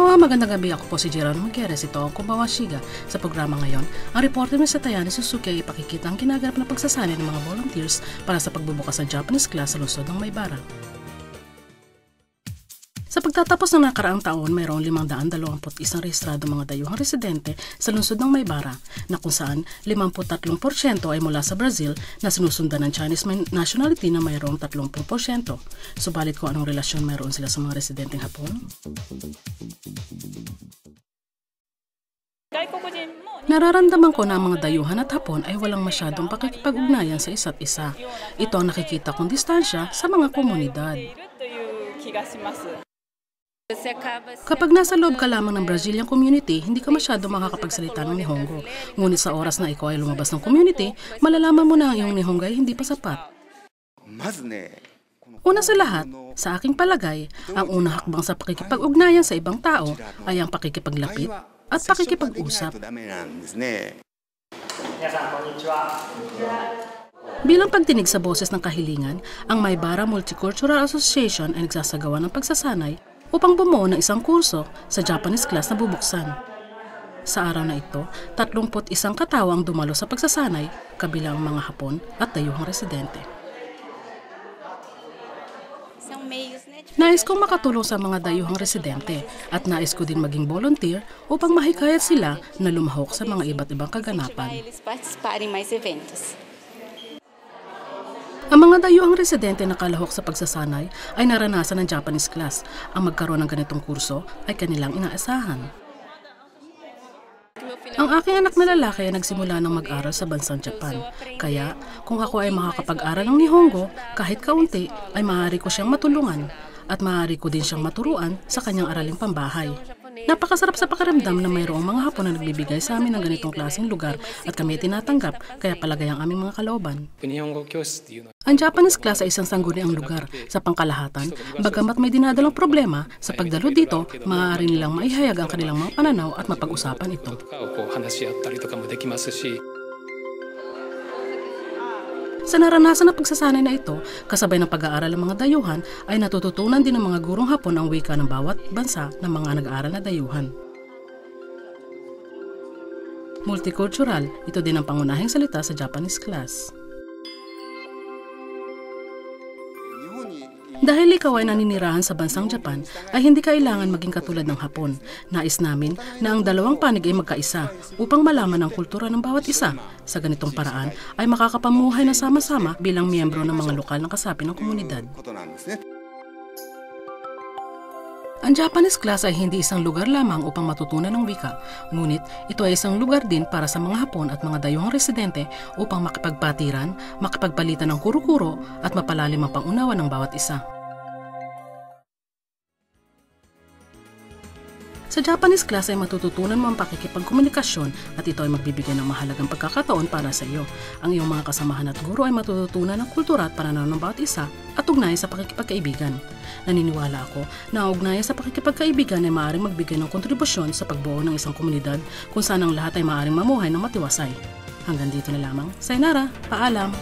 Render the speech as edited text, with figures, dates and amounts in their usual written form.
Magandang gabi, ako po si Gerald Muggeres. Ito ang Kumbawa Shiga. Sa programa ngayon, ang reporter ni Satayani Suzuki ay ipakikita ang kinaganap na pagsasanay ng mga volunteers para sa pagbubukas ng Japanese class sa lungsod ng Maybara. Sa pagtatapos ng nakaraang taon, mayroong 521 rehistrado mga dayuhang residente sa lungsod ng Maybara na kung saan 53% ay mula sa Brazil na sinusundan ng Chinese nationality na mayroong 30%. Subalit kung anong relasyon mayroon sila sa mga residenteng Hapon? Nararamdaman ko na ang mga dayuhan at Hapon ay walang masyadong pakikipag-ugnayan sa isa't isa. Ito ang nakikita kong distansya sa mga komunidad. Kapag nasa loob ka lamang ng Brazilian community, hindi ka masyado makakapagsalita ng Nihongo. Ngunit sa oras na ikaw ay lumabas ng community, malalaman mo na ang iyong Nihongo ay hindi pa sapat. Una sa lahat, sa aking palagay, ang unang hakbang sa pakikipag-ugnayan sa ibang tao ay ang pakikipaglapit at pakikipag-usap. Bilang pagtinig sa boses ng kahilingan, ang Maybara Multicultural Association ay nagsasagawa ng pagsasanay upang bumuo ng isang kurso sa Japanese class na bubuksan. Sa araw na ito, 31 katawang dumalo sa pagsasanay, kabilang mga Hapon at dayuhang residente. Nais kong makatulong sa mga dayuhang residente at nais ko din maging volunteer upang mahikayat sila na lumahok sa mga iba't ibang kaganapan. Ang mga dayuhang residente na kalahok sa pagsasanay ay naranasan ng Japanese class. Ang magkaroon ng ganitong kurso ay kanilang inaasahan. Ang aking anak na lalaki ay nagsimula ng mag-aral sa bansang Japan. Kaya, kung ako ay makakapag-aral ng Nihongo, kahit kaunti, ay maaari ko siyang matulungan at maaari ko din siyang maturuan sa kanyang araling pambahay. Napakasarap sa pakiramdam na mayroong mga Hapon na nagbibigay sa amin ng ganitong klaseng lugar at kami tinatanggap, kaya palagay ang aming mga kalooban. Ang Japanese class ay isang sangguniang lugar sa pangkalahatan, bagamat may dinadalang problema, sa pagdalo dito, maaari nilang maihayag ang kanilang mga pananaw at mapag-usapan ito. Sa naranasan ng pagsasanay na ito, kasabay ng pag-aaral ng mga dayuhan, ay natututunan din ng mga gurong Hapon ang wika ng bawat bansa ng mga nag-aaral na dayuhan. Multicultural, ito din ang pangunahing salita sa Japanese class. Dahil ikaw ay naninirahan sa bansang Japan, ay hindi kailangan maging katulad ng Hapon. Nais namin na ang dalawang panig ay magkaisa upang malaman ang kultura ng bawat isa. Sa ganitong paraan ay makakapamuhay na sama-sama bilang miyembro ng mga lokal na kasapi ng komunidad. Ang Japanese class ay hindi isang lugar lamang upang matutunan ng wika, ngunit ito ay isang lugar din para sa mga Hapon at mga dayuhang residente upang makipagpatiran, makipagpalitan ng kuro-kuro at mapalalim ang pangunawa ng bawat isa. Sa Japanese class ay matututunan mo ang pakikipagkomunikasyon at ito ay magbibigay ng mahalagang pagkakataon para sa iyo. Ang iyong mga kasamahan at guro ay matututunan ng kultura at pananaw ng bawat isa at ugnayan sa pakikipagkaibigan. Naniniwala ako na ang ugnayan sa pakikipagkaibigan ay maaaring magbigay ng kontribusyon sa pagbuo ng isang komunidad kung saan ang lahat ay maaaring mamuhay ng matiwasay. Hanggang dito na lamang. Sayonara, paalam!